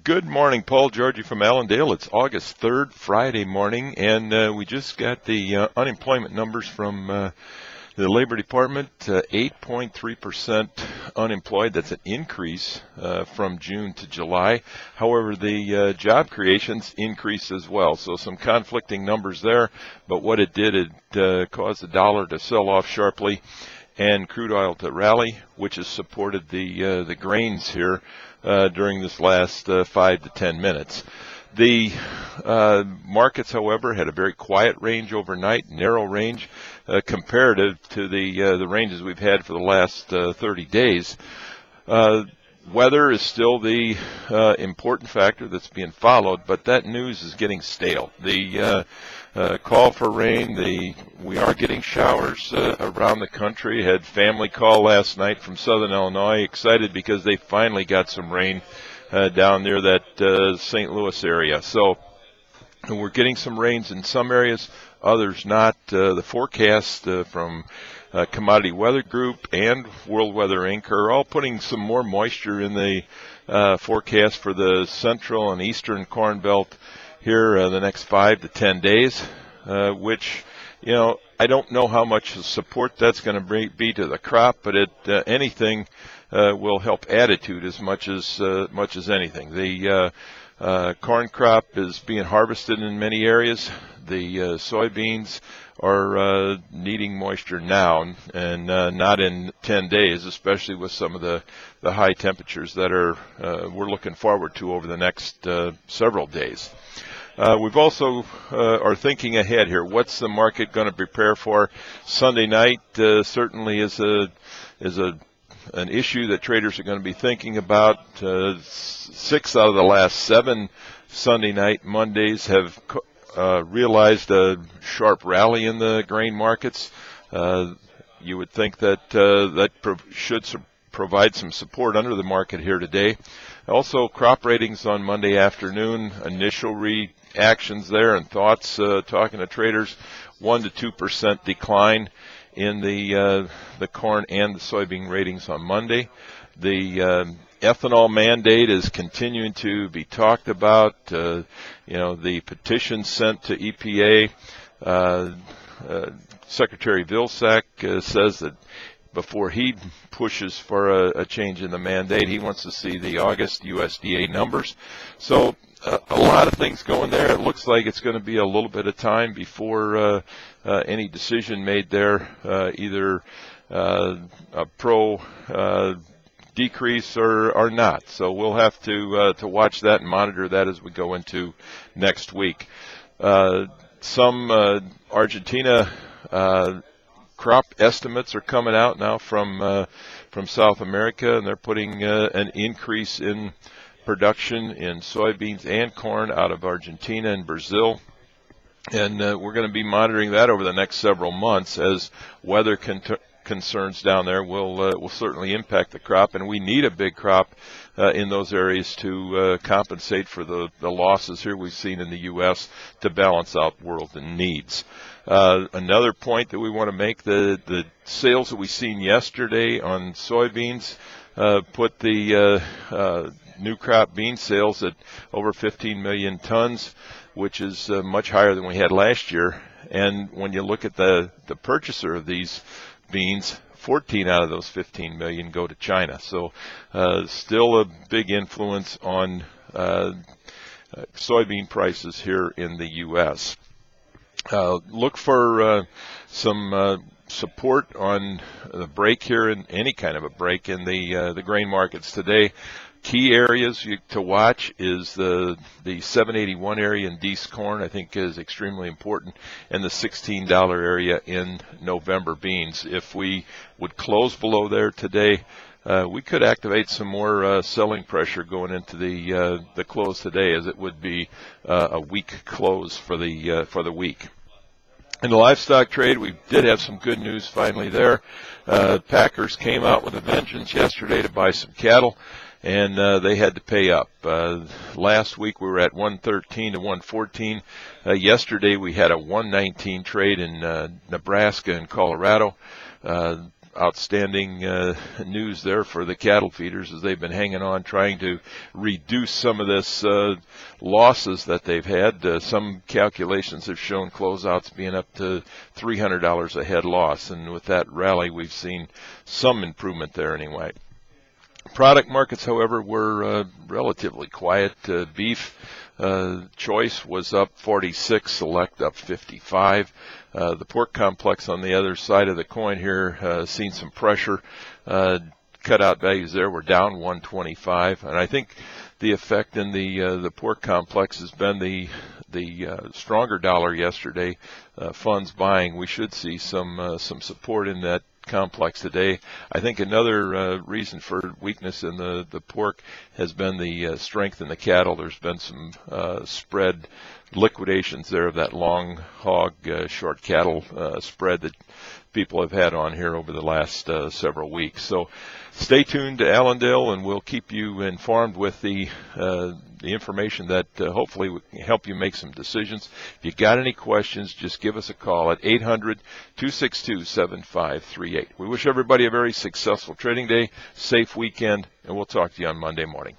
Good morning, Paul Georgie from Allendale. It's August 3rd, Friday morning, and we just got the unemployment numbers from the Labor Department. 8.3% unemployed. That's an increase from June to July. However, the job creations increased as well, so some conflicting numbers there. But what it did, it caused the dollar to sell off sharply and crude oil to rally, which has supported the grains here during this last 5 to 10 minutes. The markets, however, had a very quiet range overnight, narrow range comparative to the ranges we've had for the last 30 days. Weather is still the important factor that's being followed, but that news is getting stale. The call for rain, we are getting showers around the country. Had family call last night from Southern Illinois, excited because they finally got some rain down near that St. Louis area. So we're getting some rains in some areas, others not. The forecast from Commodity Weather Group and World Weather Inc. are all putting some more moisture in the forecast for the central and eastern Corn Belt here the next 5 to 10 days, which, I don't know how much support that's going to be to the crop, but anything will help attitude as much as anything. The corn crop is being harvested in many areas. The soybeans are needing moisture now and not in 10 days, especially with some of the high temperatures that we're looking forward to over the next several days. We've also are thinking ahead here. What's the market going to prepare for? Sunday night certainly is an issue that traders are going to be thinking about. 6 out of the last 7 Sunday night Mondays have realized a sharp rally in the grain markets. You would think that should provide some support under the market here today. Also, crop ratings on Monday afternoon, initial reactions there and thoughts, talking to traders, 1 to 2% decline in the corn and the soybean ratings on Monday. The ethanol mandate is continuing to be talked about. The petition sent to EPA, Secretary Vilsack says that before he pushes for a change in the mandate, he wants to see the August USDA numbers. So a lot of things going there. It looks like it's going to be a little bit of time before any decision made there, either a pro decrease or not. So we'll have to watch that and monitor that as we go into next week. Some Argentina crop estimates are coming out now from South America, and they're putting an increase in production in soybeans and corn out of Argentina and Brazil. And we're going to be monitoring that over the next several months as weather concerns down there will certainly impact the crop, and we need a big crop in those areas to compensate for the losses here we've seen in the U.S. to balance out world needs. Another point that we want to make, the sales that we seen yesterday on soybeans put the new crop bean sales at over 15 million tons, which is much higher than we had last year. And when you look at the purchaser of these beans, 14 out of those 15 million go to China. So still a big influence on soybean prices here in the U.S. Look for some support on the break here, and any kind of a break in the grain markets today. Key areas to watch is the 781 area in Deese corn, I think, is extremely important, and the $16 area in November beans. If we would close below there today, we could activate some more selling pressure going into the close today, as it would be a weak close for the week. In the livestock trade, we did have some good news finally there. Packers came out with a vengeance yesterday to buy some cattle, and they had to pay up. Last week we were at 113 to 114. Yesterday we had a 119 trade in Nebraska and Colorado. outstanding news there for the cattle feeders, as they've been hanging on, trying to reduce some of this losses that they've had. Some calculations have shown closeouts being up to $300 a head loss, and with that rally, we've seen some improvement there anyway. Product markets, however, were relatively quiet. Beef choice was up 46, select up 55. The pork complex on the other side of the coin here seen some pressure. Cutout values there were down 125, and I think the effect in the pork complex has been the stronger dollar yesterday. Funds buying. We should see some support in that complex today. I think another reason for weakness in the pork has been the strength in the cattle. There's been some spread liquidations there of that long hog short cattle spread that people have had on here over the last several weeks. So stay tuned to Allendale, and we'll keep you informed with the information that hopefully will help you make some decisions. If you got any questions, just give us a call at 800-262-7538. We wish everybody a very successful trading day, safe weekend, and we'll talk to you on Monday morning.